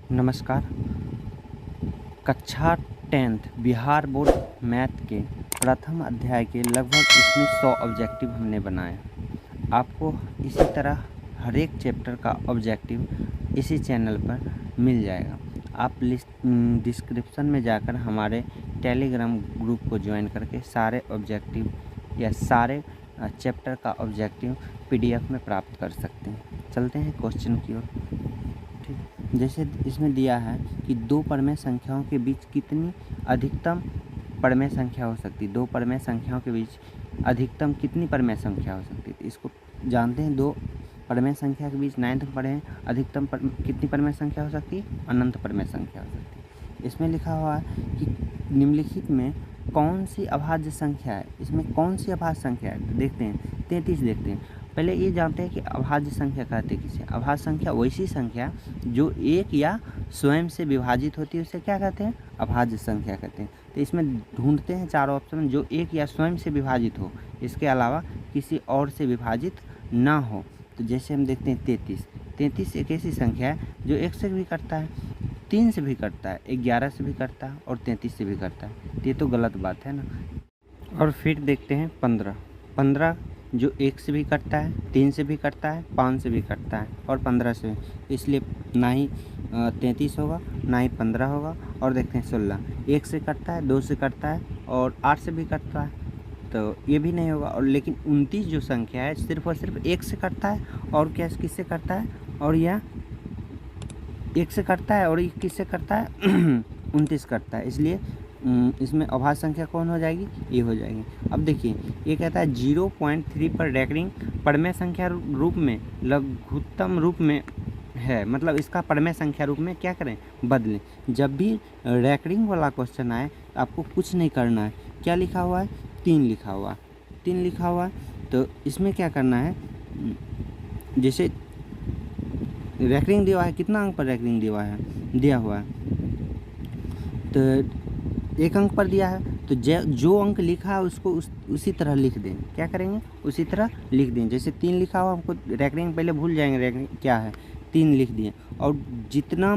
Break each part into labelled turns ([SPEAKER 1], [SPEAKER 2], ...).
[SPEAKER 1] नमस्कार। कक्षा 10th Bihar board math के प्रथम अध्याय के लगभग इसमें 100 ऑब्जेक्टिव हमने बनाए। आपको इसी तरह हर एक चैप्टर का ऑब्जेक्टिव इसी चैनल पर मिल जाएगा। आप डिस्क्रिप्शन में जाकर हमारे टेलीग्राम ग्रुप को ज्वाइन करके सारे ऑब्जेक्टिव या सारे चैप्टर का ऑब्जेक्टिव PDF में प्राप्त कर सकते हैं। चलते हैं क्वेश्चन की ओर। ठीक, जैसे इसमें दिया है कि दो परमेय संख्याओं के बीच कितनी अधिकतम परमेय संख्या हो सकती है। दो परमेय संख्याओं के बीच अधिकतम कितनी परमेय संख्या हो सकती है, इसको जानते हैं। दो परमेय संख्या के बीच 9th पढ़े हैं, अधिकतम कितनी परमेय संख्या हो सकती है, अनंत परमेय संख्या हो सकती है। इसमें लिखा हुआ है कि निम्नलिखित में कौन सी अभाज्य संख्या है। इसमें कौन सी अभाज्य संख्या है, देखते हैं 33 देखते हैं। पहले ये जानते हैं कि अभाज्य संख्या कहते हैं किसे। अभाज्य संख्या वैसी संख्या जो एक या स्वयं से विभाजित होती है उसे क्या कहते हैं, अभाज्य संख्या कहते हैं। तो इसमें ढूंढते हैं चारों ऑप्शन जो एक या स्वयं से विभाजित हो, इसके अलावा किसी और से विभाजित ना हो। तो जैसे हम देखते हैं 33 एक ऐसी संख्या है जो 1 से भी करता है, 3 से भी करता है, 11 से भी करता है और 33 से भी करता है। ये तो गलत बात है ना। और फिर देखते हैं 15 जो 1 से भी करता है, 3 से भी करता है, 5 से भी करता है और 15 से, इसलिए ना ही 33 होगा ना ही 15 होगा। और देखते हैं 16 1 से करता है, 2 से करता है और 8 से भी करता है, तो ये भी नहीं होगा। और लेकिन 29 जो संख्या है सिर्फ और सिर्फ 1 से करता है और क्या किससे करता है, और यह 1 से करता है और ये किससे करता है 29 करता है, इसलिए इसमें अभाज्य संख्या कौन हो जाएगी, ये हो जाएगी। अब देखिए ये कहता है 0.3 पर रैंकिंग परमेय संख्या रूप में लघुत्तम रूप में है, मतलब इसका परमेय संख्या रूप में क्या करें, बदलें। जब भी रैंकिंग वाला क्वेश्चन आए आपको कुछ नहीं करना है। क्या लिखा हुआ है, 3 लिखा हुआ है, तो इसमें क्या करना है, जैसे रैंकिंग दिया है, कितना अंक पर रैंकिंग दिया हुआ है, तो 1 अंक पर दिया है, तो जो अंक लिखा है उसको उसी तरह लिख दें। क्या करेंगे, उसी तरह लिख दें। जैसे 3 लिखा हुआ, हमको रैंकिंग पहले भूल जाएंगे रैंकिंग क्या है, 3 लिख दिए। और जितना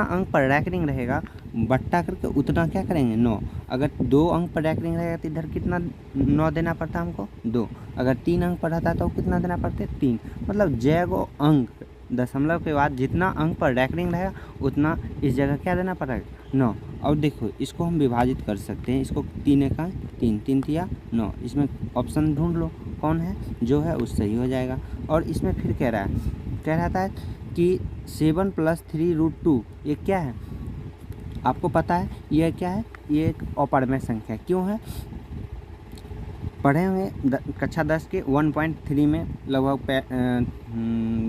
[SPEAKER 1] अंक पर रैंकिंग रहेगा बट्टा करके उतना क्या करेंगे, 9। अगर 2 अंक पर रैंकिंग रहेगा तो इधर कितना 9 देना पड़ता हमको, 2। अगर 3 अंक पर रहता तो कितना देना पड़ता है, 3। मतलब जगह अंक दशमलव के बाद जितना अंक पर रैंकिंग रहेगा उतना इस जगह क्या देना पड़ेगा, 9। और देखो इसको हम विभाजित कर सकते हैं, इसको 3 का 3 तिया 9, इसमें ऑप्शन ढूंढ लो कौन है, जो है उससे सही हो जाएगा। और इसमें फिर कह रहा है कि 7 + 3√2 ये क्या है, आपको पता है ये क्या है, ये एक अपरमेय संख्या क्यों है, पढ़े होंगे कक्षा 10 के 1.3 में लगभग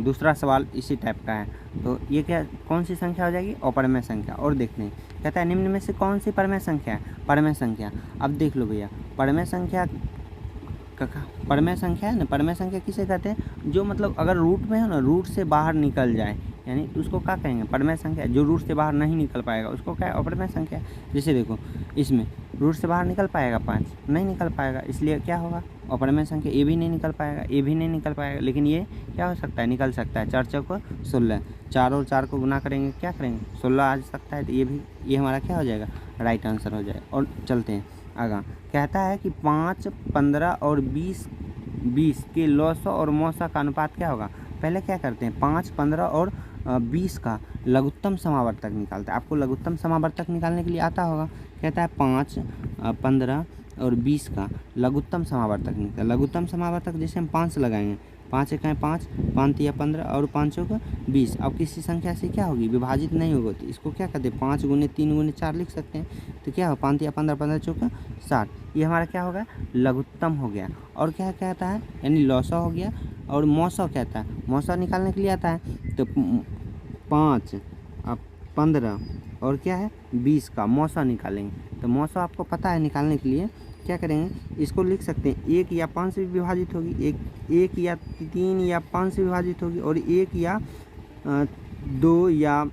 [SPEAKER 1] दूसरा सवाल इसी टाइप का है। तो ये क्या कौन सी संख्या हो जाएगी, अपरमेय संख्या। और देखते हैं कहता है निम्न में से कौन सी परमेय संख्या है, परमेय संख्या। अब देख लो भैया, परमेय संख्या है ना, परमेय संख्या किसे कहते हैं, जो मतलब अगर रूट में है ना, रूट से बाहर निकल जाए, यानी उसको क्या कहेंगे, परमेय संख्या। जो रूट से बाहर नहीं निकल पाएगा उसको क्या है, अपरमेय संख्या। जैसे देखो इसमें रूट से बाहर निकल पाएगा 5, नहीं निकल पाएगा, इसलिए क्या होगा, अपरमेय संख्या। ये भी नहीं निकल पाएगा, ये भी नहीं निकल पाएगा, लेकिन ये क्या हो सकता है, निकल सकता है। 4 चौको 16, 4 और 4 को गुना करेंगे क्या करेंगे, 16 आ सकता है, तो ये हमारा क्या हो जाएगा, राइट आंसर हो जाएगा। और चलते हैं आगे, कहता है कि 5, 15 और 20 के लौसा और मौसा का अनुपात क्या होगा। पहले क्या करते हैं, 5, 15 और 20 का लघुत्तम समावर्तक निकालते हैं। आपको लघुत्तम समावर्तक निकालने के लिए आता होगा। कहता है 5, 15 और 20 का लघुत्तम समावर्तक निकाल। लघुत्तम समावर्तक जैसे हम 5 लगाएंगे, 5 1 5, 5 तिया 15 और 5 चौको 20। अब किसी संख्या से क्या होगी, विभाजित नहीं होगी, तो इसको क्या कहते हैं, 5 × 3 × 4 लिख सकते हैं। तो क्या हो, 5 तिया 15, 15 चौको 60, ये हमारा क्या होगा, लघुत्तम हो गया। और क्या कहता है, यानी लौसा हो गया। और मौसा कहता है, मौसा निकालने के लिए आता है, तो 5, 15 और क्या है 20 का मौसा निकालेंगे। तो मौसा आपको पता है, निकालने के लिए क्या करेंगे, इसको लिख सकते हैं 1 या 5 से विभाजित होगी, 1 या 3 या 5 से विभाजित होगी, और 1 या 2 या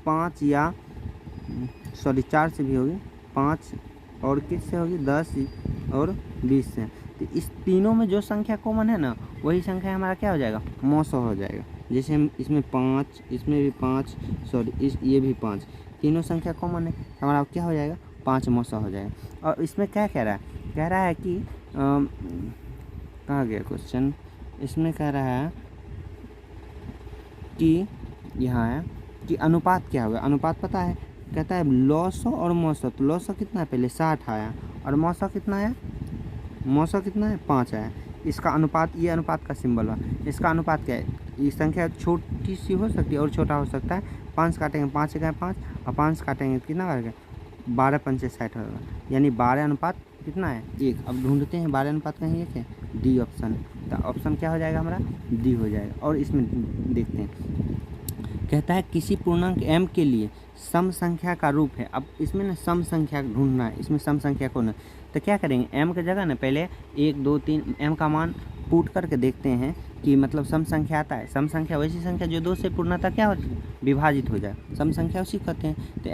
[SPEAKER 1] 5 या 4 से भी होगी, 5 और किससे होगी, 10 और 20 से। तो इस तीनों में जो संख्या कॉमन है ना, वही संख्या हमारा क्या हो जाएगा, मौसा हो जाएगा। जैसे हम इसमें 5, इसमें भी 5, सॉरी ये भी 5, तीनों संख्या कॉमन है, हमारा क्या हो जाएगा 5 मौसा हो जाएगा। और इसमें क्या कह रहा है, कह रहा है कि कहाँ गया क्वेश्चन, इसमें कह रहा है कि यहाँ है कि अनुपात क्या होगा। अनुपात पता है, कहता है लॉसो और मौसो। तो लॉसो कितना है, पहले 60 आया, और मौसो कितना है, मौसो कितना है 5 आया। इसका अनुपात, ये अनुपात का सिंबल है, इसका अनुपात क्या है, ये संख्या छोटी सी हो सकती है और छोटा हो सकता है। 5 काटेंगे 5 गए 5, और 5 काटेंगे कितना बन गया 12 पंचे 60 होगा, यानी 12 अनुपात कितना है 1। अब ढूंढते हैं 12 अनुपात कहीं 1 है, डी ऑप्शन। तो ऑप्शन क्या हो जाएगा हमारा, डी हो जाएगा। और इसमें देखते हैं, कहता है किसी पूर्णांक m के लिए सम संख्या का रूप है। अब इसमें ना सम संख्या ढूंढना है, इसमें सम संख्या कौन है। तो क्या करेंगे, m की जगह ना पहले 1 2 3 m का मान पुट करके देखते हैं कि मतलब सम संख्या आता है। सम संख्या वैसी संख्या जो 2 से पूर्णतः क्या हो विभाजित हो जाए, सम संख्या उसी कहते हैं। तो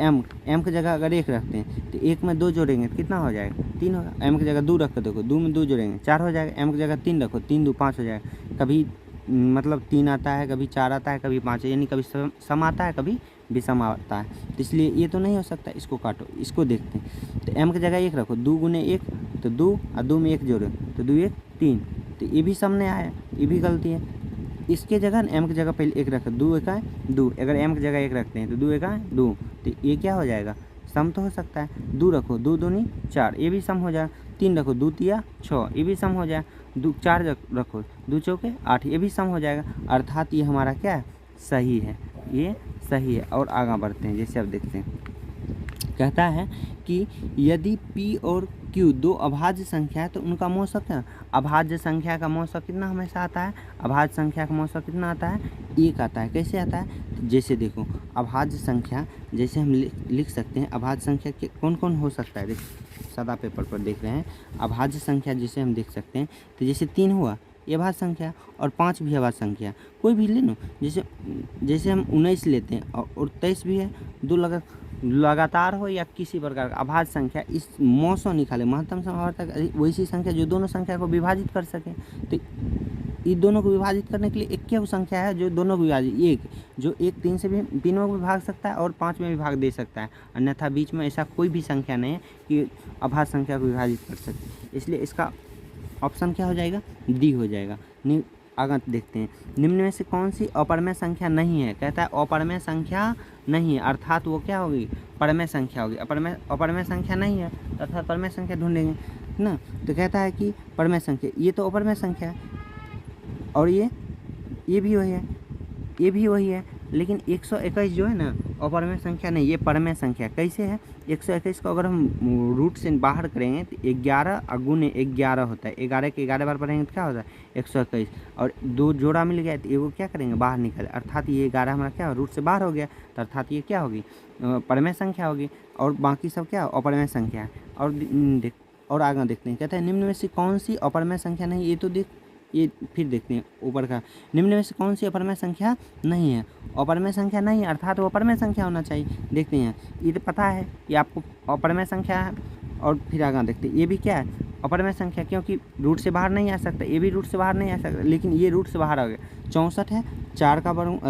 [SPEAKER 1] m की जगह अगर 1 रखते हैं तो 1 में 2 जोड़ेंगे तो कितना हो जाएगा 3 होगा। m की जगह 2 रख कर देखो, 2 में 2 जोड़ेंगे 4 हो जाएगा। m की जगह 3 रखो, 3 2 5 हो जाएगा। कभी मतलब 3 आता है, कभी 4 आता है, कभी 5, यानी कभी सम आता है, कभी विषम आता है। तो इसलिए ये तो नहीं हो सकता, इसको काटो, इसको देखते हैं। तो m की जगह 1 रखो, 2 गुने 1 तो 2, और 2 में 1 जोड़ो तो 2 1 3। तो ये भी सम नहीं आया, ये भी गलती है। इसके जगह m की जगह पहले 1 रखो, 2 1 2। अगर m की जगह 1 रखते हैं तो 2 1 2, तो ये क्या हो जाएगा सम तो हो सकता है। 2 रखो, 2 दूनी 4, ये भी सम हो जाए। 3 रखो, 2 तिया 6, ये भी सम हो जाए। 4 रखो, 2 चौके 8, ये भी सम हो जाएगा। अर्थात ये हमारा क्या है, सही है, ये सही है। और आगे बढ़ते हैं, जैसे अब देखते हैं, कहता है कि यदि p और q दो अभाज्य संख्या है तो उनका मौसा क्या, अभाज्य संख्या का मौसा कितना हमेशा आता है, अभाज्य संख्या का मौसा कितना आता है 1 आता है। कैसे आता है, तो जैसे देखो अभाज्य संख्या, जैसे हम लिख सकते हैं अभाज्य संख्या के कौन कौन हो सकता है। देखो सादा पेपर पर देख रहे हैं, अभाज्य संख्या जैसे हम देख सकते हैं, तो जैसे 3 हुआ ये अभाज्य संख्या, और 5 भी अभाज्य संख्या, कोई भी ले लो। जैसे हम 19 लेते हैं और 23 भी है, 2 लगातार हो या किसी प्रकार का अभाज्य संख्या, इस मौसों निकाले महत्तम समावर्तक वैसी संख्या जो दोनों संख्या को विभाजित कर सके। तो इन दोनों को विभाजित करने के लिए एक क्या संख्या है जो दोनों को विभाजित, एक जो 1 3 से भी 3 में भी भाग सकता है और 5 में भी भाग दे सकता है, अन्यथा बीच में ऐसा कोई भी संख्या नहीं है कि अभाज्य संख्या को विभाजित कर सके। इसलिए इसका ऑप्शन क्या हो जाएगा, डी हो जाएगा। आगे देखते हैं, निम्न में से कौन सी अपरमेय संख्या नहीं है। कहता है अपरमेय संख्या नहीं है, अर्थात वो क्या होगी, परमेय संख्या होगी। अपरमेय संख्या नहीं है अर्थात परमेय संख्या ढूंढेंगे ना। तो कहता है कि परमेय संख्या, ये तो अपरमेय संख्या है, और ये भी वही है, ये भी वही है। लेकिन 121 जो है ना अपरमेय संख्या नहीं, ये परमेय संख्या। कैसे है, 121 को अगर हम रूट से बाहर करेंगे तो 11 गुने 11 होता है। 11 के 11 बार पढ़ेंगे तो क्या होता है 121, और 2 जोड़ा मिल गया तो एगो क्या करेंगे बाहर निकाले, अर्थात ये 11 हमारा क्या रूट से बाहर हो गया, तो अर्थात ये क्या होगी परमेय संख्या होगी, और बाकी सब क्या अपरमेय संख्या है। और आगे देखते हैं, कहते हैं निम्न में से कौन सी अपरमेय संख्या नहीं, ये तो ये फिर देखते हैं ऊपर का, निम्न में से कौन सी अपरमेय संख्या नहीं है। अपरमेय संख्या नहीं है अर्थात वो अपरमेय संख्या होना चाहिए। देखते हैं, ये तो पता है ये आपको अपरमेय संख्या है, और फिर आगे देखते हैं ये भी क्या है अपरमेय संख्या, क्योंकि रूट से बाहर नहीं आ सकता, ये भी रूट से बाहर नहीं आ सकता, लेकिन ये रूट से बाहर आ गया। 64 है, 4 का वर्ग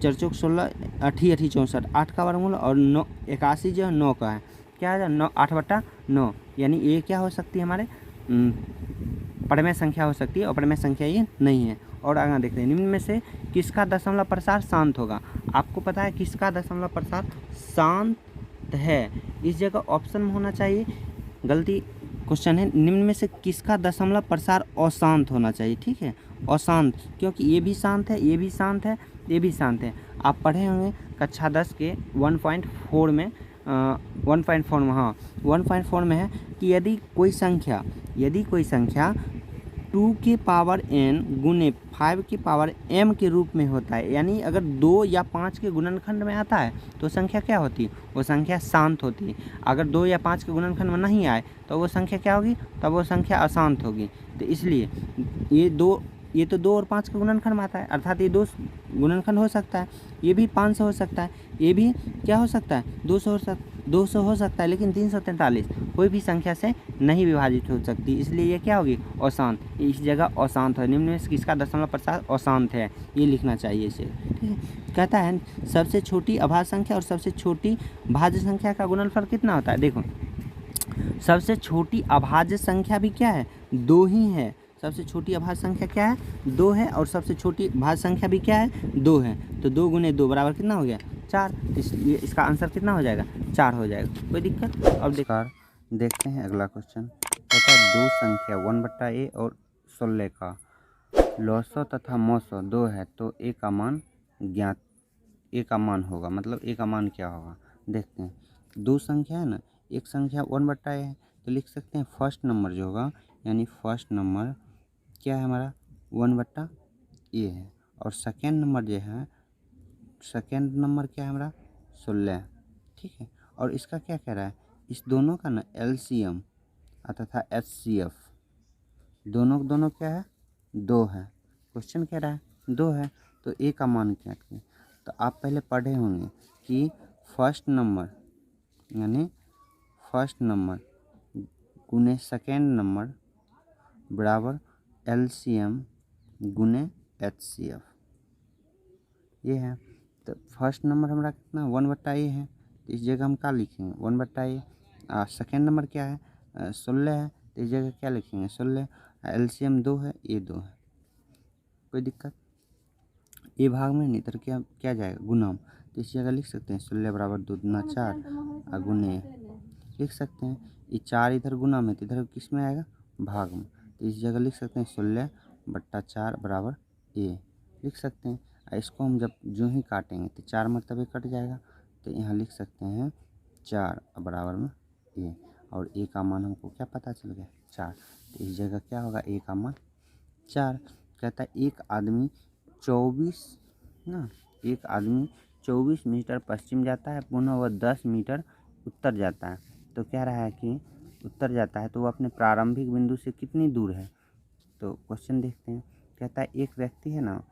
[SPEAKER 1] 4 चौक 16, 8 64, 8 का वर्गमूल, और 9 81 जो है 9 का है, क्या है 9 8/9, यानी ये क्या हो सकती है हमारे परमेय संख्या हो सकती है, अपरमेय संख्या ये नहीं है। और आगे देखते हैं, निम्न में से किसका दशमलव प्रसार शांत होगा। आपको पता है किसका दशमलव प्रसार शांत है, इस जगह ऑप्शन में होना चाहिए, गलती क्वेश्चन है। निम्न में से किसका दशमलव प्रसार अशांत होना चाहिए, ठीक है अशांत, क्योंकि ये भी शांत है, ये भी शांत है, ये भी शांत है। आप पढ़े होंगे कक्षा 10 के 1.4 में 1.4 में, हाँ 1.4 में है कि यदि कोई संख्या 2 की पावर n गुने 5 की पावर m के रूप में होता है, यानी अगर 2 या 5 के गुणनखंड में आता है तो संख्या क्या होती है, वो संख्या शांत होती है। अगर 2 या 5 के गुणनखंड में नहीं आए तो वो संख्या क्या होगी, तब वो संख्या अशांत होगी। तो इसलिए ये तो 2 और 5 के गुणनखंड में आता है, अर्थात ये 2 गुणनखंड हो सकता है, ये भी 5 से हो सकता है, ये भी क्या हो सकता है 2 से हो सकता है, 200 हो सकता है, लेकिन 343 कोई भी संख्या से नहीं विभाजित हो सकती, इसलिए ये क्या होगी, अशांत। इस जगह अशांत है, निम्न में से किसका दशमलव प्रसाद अशांत है, ये लिखना चाहिए इसे। ठीक है, कहता है सबसे छोटी अभाज्य संख्या और सबसे छोटी भाज्य संख्या का गुणनफल कितना होता है। देखो, सबसे छोटी अभाज्य संख्या भी क्या है, 2 ही है। सबसे छोटी अभाज्य संख्या क्या है, 2 है, और सबसे छोटी भाज्य संख्या भी क्या है, 2 है। तो 2 गुने 2 बराबर कितना हो गया, 4। इसलिए इसका आंसर कितना हो जाएगा, 4 हो जाएगा। कोई दिक्कत। अब देखते हैं अगला क्वेश्चन। कहता है दो संख्या 1/a और 16 का लॉसो तथा मोसो 2 है, तो ए का मान ज्ञात, ए का मान होगा, मतलब ए का मान क्या होगा। देखते हैं, दो संख्या है ना, एक संख्या 1/a है, तो लिख सकते हैं फर्स्ट नंबर जो होगा, यानी फर्स्ट नंबर क्या है हमारा, 1/a है, और सेकेंड नंबर जो है, सेकेंड नंबर क्या है हमारा, 16। ठीक है, और इसका क्या कह रहा है, इस दोनों का ना LCM तथा HCF दोनों क्या है, 2 है। क्वेश्चन कह रहा है 2 है, तो ए का मान क्या है। तो आप पहले पढ़े होंगे कि फर्स्ट नंबर यानी फर्स्ट नंबर गुने सेकेंड नंबर बराबर LCM गुने HCF, ये है। तो फर्स्ट नंबर हमारा कितना 1/a है, तो इस जगह हम क्या लिखेंगे, 1/a। सेकेंड नंबर क्या है, 16 है, तो इस जगह क्या लिखेंगे, 16। LCM 2 है, ये 2 है। कोई दिक्कत। ए भाग में इधर क्या क्या जाएगा, गुणाम, तो इस जगह लिख सकते हैं 16 बराबर 2 दूना 4 गुने लिख सकते हैं। ये 4 इधर गुना में, तो इधर किस में आएगा, भाग में, तो इस जगह लिख सकते हैं 16/4 बराबर ए लिख सकते हैं। इसको हम जब जो ही काटेंगे तो 4 मरतबे कट जाएगा, तो यहाँ लिख सकते हैं 4 बराबर में ए, और ए का मान हमको क्या पता चल गया, 4। तो इस जगह क्या होगा, ए का मान 4। कहता है एक आदमी 24 मीटर पश्चिम जाता है, पुनः वह 10 मीटर उत्तर जाता है। तो कह रहा है कि उत्तर जाता है, तो वो अपने प्रारंभिक बिंदु से कितनी दूर है। तो क्वेश्चन देखते हैं। कहता है एक व्यक्ति है ना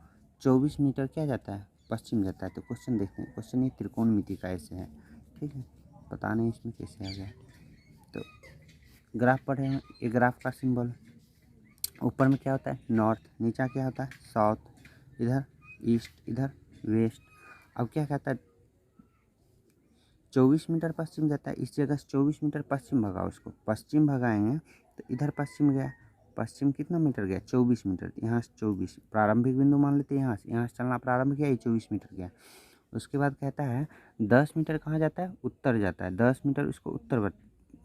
[SPEAKER 1] 24 मीटर क्या जाता है, पश्चिम जाता है। तो क्वेश्चन देखते हैं। क्वेश्चन ये त्रिकोणमिति का ऐसे है, ठीक है, पता नहीं इसमें कैसे आ गया। तो ग्राफ पढ़े हैं, ये ग्राफ का सिंबल ऊपर में क्या होता है, नॉर्थ, नीचा क्या होता है, साउथ, इधर ईस्ट, इधर वेस्ट। अब क्या कहता है 24 मीटर पश्चिम जाता है, इस जगह से 24 मीटर पश्चिम भगाओ, उसको पश्चिम भगाएंगे तो इधर पश्चिम गया, पश्चिम कितना मीटर गया, 24 मीटर। यहाँ से 24 प्रारंभिक बिंदु मान लेते हैं, यहाँ से चलना प्रारंभ किया, ये 24 मीटर गया। उसके बाद कहता है 10 मीटर कहाँ जाता है, उत्तर जाता है, 10 मीटर उसको उत्तर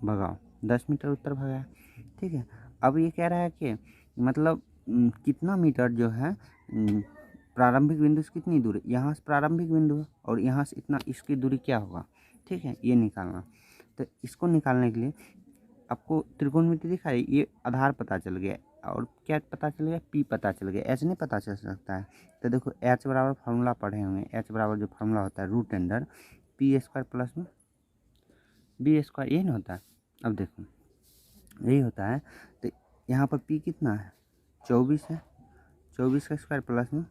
[SPEAKER 1] भगाओ, 10 मीटर उत्तर भगाया, ठीक है। अब ये कह रहा है कि मतलब कितना मीटर जो है प्रारंभिक बिंदु से कितनी दूर है, यहाँ से प्रारंभिक बिंदु है और यहाँ से इतना, इसकी दूरी क्या होगा, ठीक है, ये निकालना। तो इसको निकालने के लिए आपको त्रिकोणमिति दिखा है, ये आधार पता चल गया, और क्या पता चल गया, पी पता चल गया, एच नहीं पता चल सकता है। तो देखो एच बराबर फार्मूला पढ़े होंगे, एच बराबर जो फार्मूला होता है रूट अंडर p² प्लस में b², यही ना होता है। अब देखो यही होता है। तो यहाँ पर p कितना है, 24 है, 24 का स्क्वायर प्लस में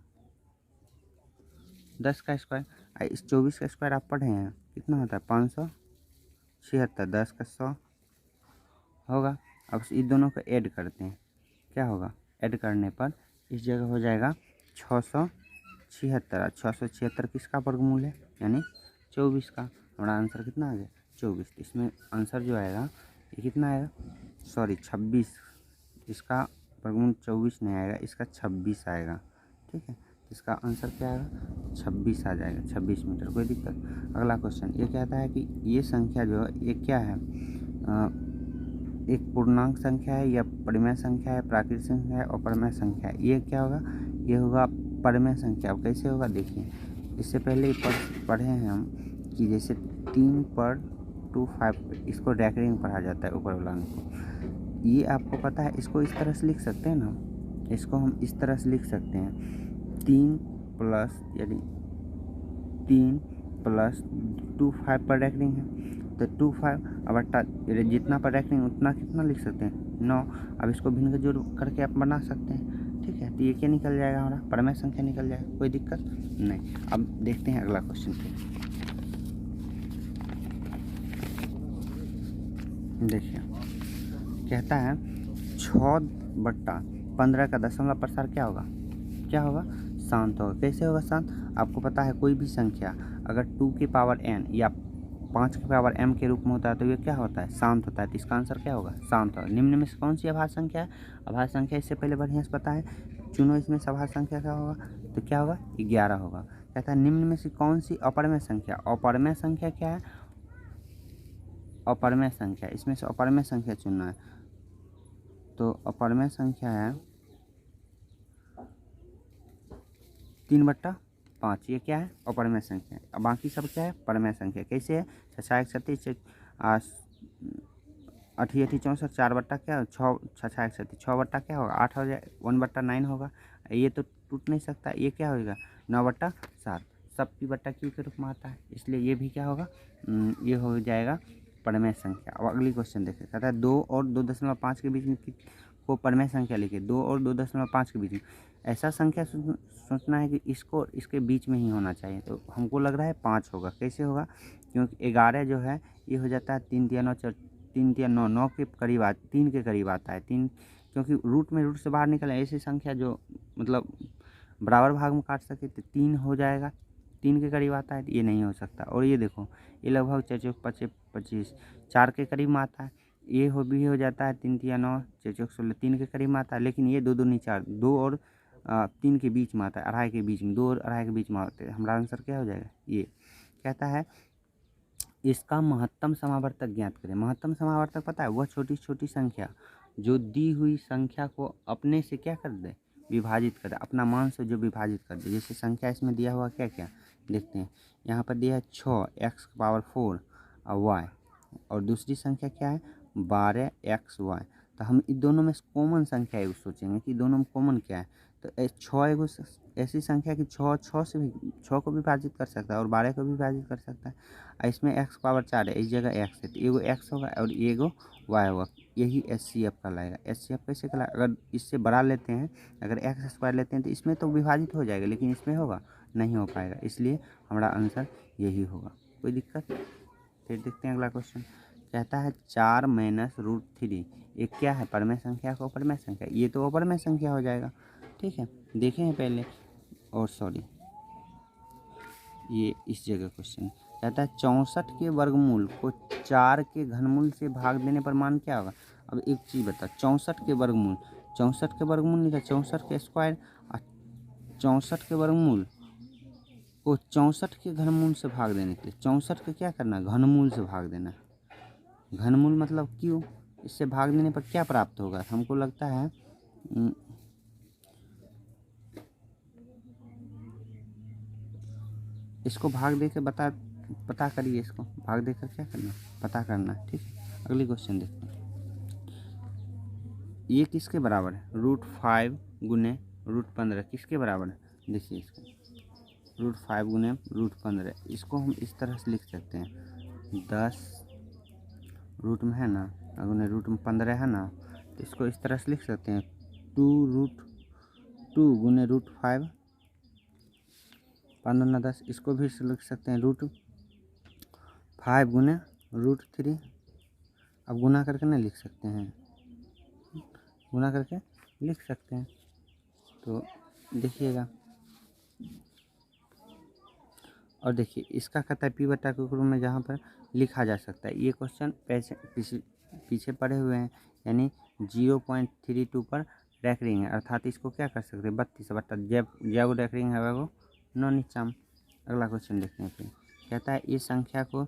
[SPEAKER 1] 10 का स्क्वायर। इस 24 का स्क्वायर आप पढ़े हैं कितना होता है, 576, 10 का 100 होगा। अब इस दोनों को ऐड करते हैं, क्या होगा, ऐड करने पर इस जगह हो जाएगा 676। 676 किसका वर्गमूल है, यानी 24 का। हमारा आंसर कितना आ गया, 24। इसमें आंसर जो आएगा ये कितना आएगा, सॉरी 26, इसका वर्गमूल 24 नहीं आएगा, इसका 26 आएगा, ठीक है। इसका आंसर क्या आएगा, 26 आ जाएगा, 26 मीटर। कोई दिक्कत। अगला क्वेश्चन ये कहता है कि ये संख्या जो है ये क्या है, एक पूर्णांक संख्या है या परिमेय संख्या है, प्राकृतिक संख्या है और परिमेय संख्या है। ये क्या होगा, ये होगा परिमेय संख्या। अब कैसे होगा देखिए, इससे पहले पढ़े हैं हम कि जैसे 3 पर 2 5 इसको रैंकिंग पढ़ा जाता है ऊपर वाला को। ये आपको पता है, इसको इस तरह से लिख सकते हैं ना, इसको हम इस तरह से लिख सकते हैं 3 प्लस यानी 3 प्लस 2 5 पर रैंकिंग है, तो 2 5 अब जितना पर रैंकिंग उतना कितना लिख सकते हैं, 9। अब इसको भिन्न जोड़ करके आप बना सकते हैं, ठीक है। तो ये क्या निकल जाएगा, हमारा परिमेय संख्या निकल जाएगा, कोई दिक्कत नहीं। अब देखते हैं अगला क्वेश्चन पे। देखिए कहता है 6/15 का दशमलव प्रसार क्या होगा, क्या होगा, शांत होगा। कैसे होगा शांत, आपको पता है कोई भी संख्या अगर 2 की पावर n या 5 की पावर m के रूप में होता है तो ये क्या होता है, शांत होता है। तो इसका आंसर क्या होगा, शांत होगा। निम्न में से कौन सी अभाज्य संख्या है, अभाज्य संख्या इससे पहले बढ़िया से पता है, चुनो इसमें से अभाज्य संख्या क्या होगा, तो क्या होगा 11 होगा। कहता है निम्न में से कौन सी अपरमेय संख्या, अपरमेय संख्या क्या है, अपरमेय संख्या, इसमें से अपरमेय संख्या चुनना है। तो अपरमेय संख्या है 3/5, ये क्या है, अपरमेय संख्या है। अब बाकी सब क्या है, परमेय संख्या। कैसे है, 6 36 अठी 64 4 क्या 6 6 36 6 क्या होगा 8 हो जाए, 1/9 होगा। ये तो टूट नहीं सकता, ये क्या होगा 9/7, सब पी बट्टा क्यू के रूप में आता है, इसलिए ये भी क्या होगा, ये हो जाएगा परमेय संख्या। अब अगली क्वेश्चन देखिए, कहता है 2 और 2.5 के बीच में को परमेय संख्या लिखिए। 2 और 2.5 के बीच में ऐसा संख्या सोचना है कि इसको इसके बीच में ही होना चाहिए। तो हमको लग रहा है 5 होगा। कैसे होगा, क्योंकि 11 जो है ये हो जाता है 3 3 9 3 3 9 9 के करीब 3 के करीब आता है 3, क्योंकि रूट से बाहर निकले ऐसी संख्या जो मतलब बराबर भाग में काट सके तो 3 हो जाएगा, 3 के करीब आता है, तो ये नहीं हो सकता। और ये देखो ये लगभग 4 25 4 के करीब में आता है, ये भी हो जाता है 3 3 9 4 16 3 के करीब में आता है। लेकिन ये 2 2 नहीं 4, 2 और 3 के बीच में आता है, अढ़ाई के बीच में, 2 और अढ़ाई के बीच में आते हैं। हमारा आंसर क्या हो जाएगा, ये कहता है इसका महत्तम समावर्तक ज्ञात करें। महत्तम समावर्तक पता है, वह छोटी छोटी संख्या जो दी हुई संख्या को अपने से क्या कर दे, विभाजित कर दे, अपना मान से जो विभाजित कर दे। जैसे संख्या इसमें दिया हुआ क्या क्या देखते हैं, यहाँ पर दिया है 6x⁴ और y, और दूसरी संख्या क्या है 12xy। तो हम इन दोनों में कॉमन संख्या है सोचेंगे कि दोनों में कॉमन क्या है। तो 6 एगो ऐसी संख्या कि 6 से भी 6 को विभाजित कर सकता है और 12 को भी विभाजित कर सकता है। और इसमें x⁴ है, इस जगह x है, तो एगो x होगा और एगो y होगा। यही HCF कहलाएगा। HCF कैसे कहलाएगा, अगर इससे बड़ा लेते हैं, अगर x² लेते हैं तो इसमें तो विभाजित हो जाएगा, लेकिन इसमें होगा नहीं हो पाएगा, इसलिए हमारा आंसर यही होगा। कोई दिक्कत। फिर देखते हैं अगला क्वेश्चन, कहता है 4 - √3 ये क्या है, परमेय संख्या को अपरमेय संख्या, ये तो अपरमेय संख्या हो जाएगा। ठीक है, देखे हैं पहले, और सॉरी ये इस जगह क्वेश्चन कहता है 64 के वर्गमूल को 4 के घनमूल से भाग देने पर मान क्या होगा। अब एक चीज़ बता, 64 के वर्गमूल, 64 के वर्गमूल नहीं था, 64 के स्क्वायर, 64 के वर्गमूल को 64 के घनमूल से भाग देने के लिए 64 के क्या करना, घनमूल से भाग देना। घनमूल मतलब क्यों, इससे भाग देने पर क्या प्राप्त होगा, हमको लगता है इसको भाग दे के पता करिए, इसको भाग देकर क्या करना, पता करना है। ठीक है, अगली क्वेश्चन देखते हैं, ये किसके बराबर है, √5 गुने √15 किसके बराबर है। देखिए इसको √5 गुने √15, इसको हम इस तरह से लिख सकते हैं, 10 रूट में है ना, गुने रूट में 15 है ना, तो इसको इस तरह से लिख सकते हैं 2√2 गुने √5, 15 ना 10, इसको भी लिख सकते हैं √5 गुने √3। अब गुना करके नहीं लिख सकते हैं, गुना करके लिख सकते हैं, तो देखिएगा। और देखिए इसका कहता है p/q के रूप में जहाँ पर लिखा जा सकता है। ये क्वेश्चन पीछे पड़े हुए हैं, यानी 0.32 पर रैकरिंग है, अर्थात इसको क्या कर सकते हैं 32 जब रैकरिंग है वो नो नीचाम। अगला क्वेश्चन देखते हैं। फिर कहता है इस संख्या को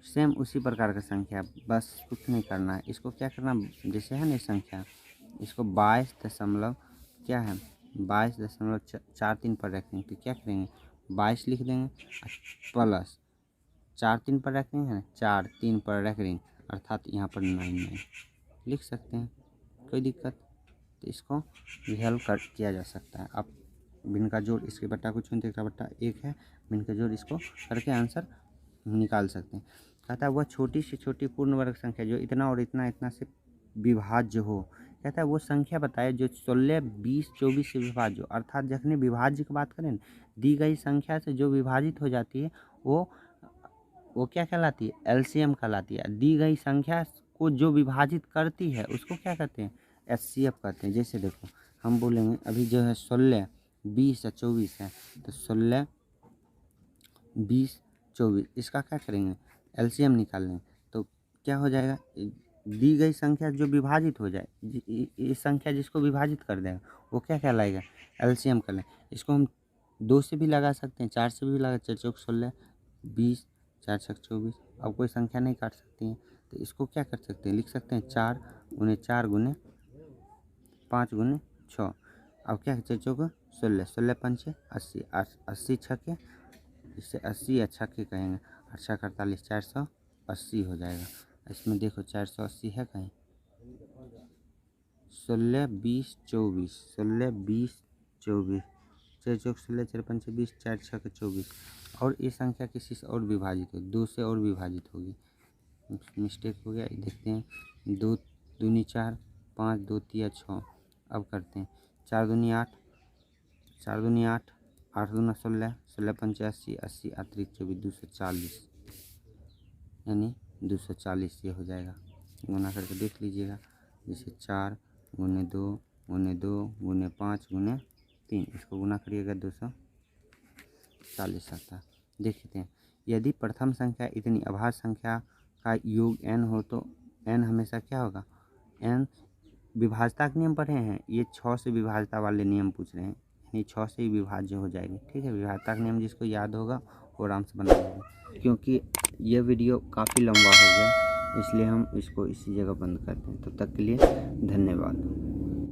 [SPEAKER 1] सेम उसी प्रकार का संख्या, बस कुछ नहीं करना है, इसको क्या करना, जैसे है ना संख्या, इसको 22 क्या है 22.43 पर रखेंगे, तो क्या करेंगे 22 लिख देंगे प्लस 4 3 पर रखेंगे ना, 4 3 पर रखेंगे, अर्थात यहाँ पर 9 लिख सकते हैं, कोई दिक्कत। तो इसको भी हल किया जा सकता है। अब भिन्न का जोड़, इसके बट्टा को चुनते का बट्टा 1 है, भिन्न का जोड़ इसको करके आंसर निकाल सकते हैं। कहता है वह छोटी से छोटी पूर्ण वर्ग संख्या जो इतना और इतना इतना से विभाज्य हो। कहता है वो संख्या बताए जो 16 20 24 से विभाज्य हो, अर्थात जखने विभाज्य की बात करें, दी गई संख्या से जो विभाजित हो जाती है वो क्या कहलाती है, LCM कहलाती है। दी गई संख्या को जो विभाजित करती है उसको क्या कहते हैं, HCF कहते हैं। जैसे देखो हम बोलेंगे अभी जो है 16, 20 या 24 है, तो 16, 20, 24 इसका क्या करेंगे, LCM निकाल लेंगे। तो क्या हो जाएगा, दी गई संख्या जो विभाजित हो जाए, इस संख्या जिसको विभाजित कर देगा वो क्या कहलाएगा, LCM कर लें। इसको हम 2 से भी लगा सकते हैं, 4 से भी लगा, 4 चौक 16, 20, 4 छक 24। अब कोई संख्या नहीं काट सकती हैं तो इसको क्या कर सकते हैं, लिख सकते हैं 4 गुने 4 गुने 5 गुने 6। अब क्या 4 चौक 16, 16 पंचे 80, 80 छके, इससे 80 या छक्के कहेंगे, 8 छक 48, 480 हो जाएगा। इसमें देखो 480 है कहीं, 16, 20, 24, 16, 20, 24, 4 चौक 16, 4 पंचे 20, 4 छक 24। और ये संख्या किसी से और विभाजित हो, 2 से और विभाजित होगी, मिस्टेक हो गया, देखते हैं। 2 दूनी 4, 5 2 तिया 6। अब करते हैं 4 दूनी 8, 4 दूनी 8, 8 दूना 16, 16 पंचे 80, 80 अतिरिक्त 24, 240, यानी 240 ये हो जाएगा। गुना करके देख लीजिएगा, जैसे 4 गुने 2 गुने 2 गुने 5 गुने 3, इसको गुना करिएगा 240 आता है। देखते हैं, यदि प्रथम संख्या इतनी अभाज्य संख्या का योग n हो तो n हमेशा क्या होगा, n विभाज्यता के नियम पढ़े हैं, ये 6 से विभाज्यता वाले नियम पूछ रहे हैं, यानी 6 से ही विभाज्य हो जाएगी। ठीक है, विभाज्यता का नियम जिसको याद होगा वो आराम से बना लेंगे। क्योंकि ये वीडियो काफ़ी लंबा हो गया इसलिए हम इसको इसी जगह बंद करते हैं। तब तक के लिए धन्यवाद।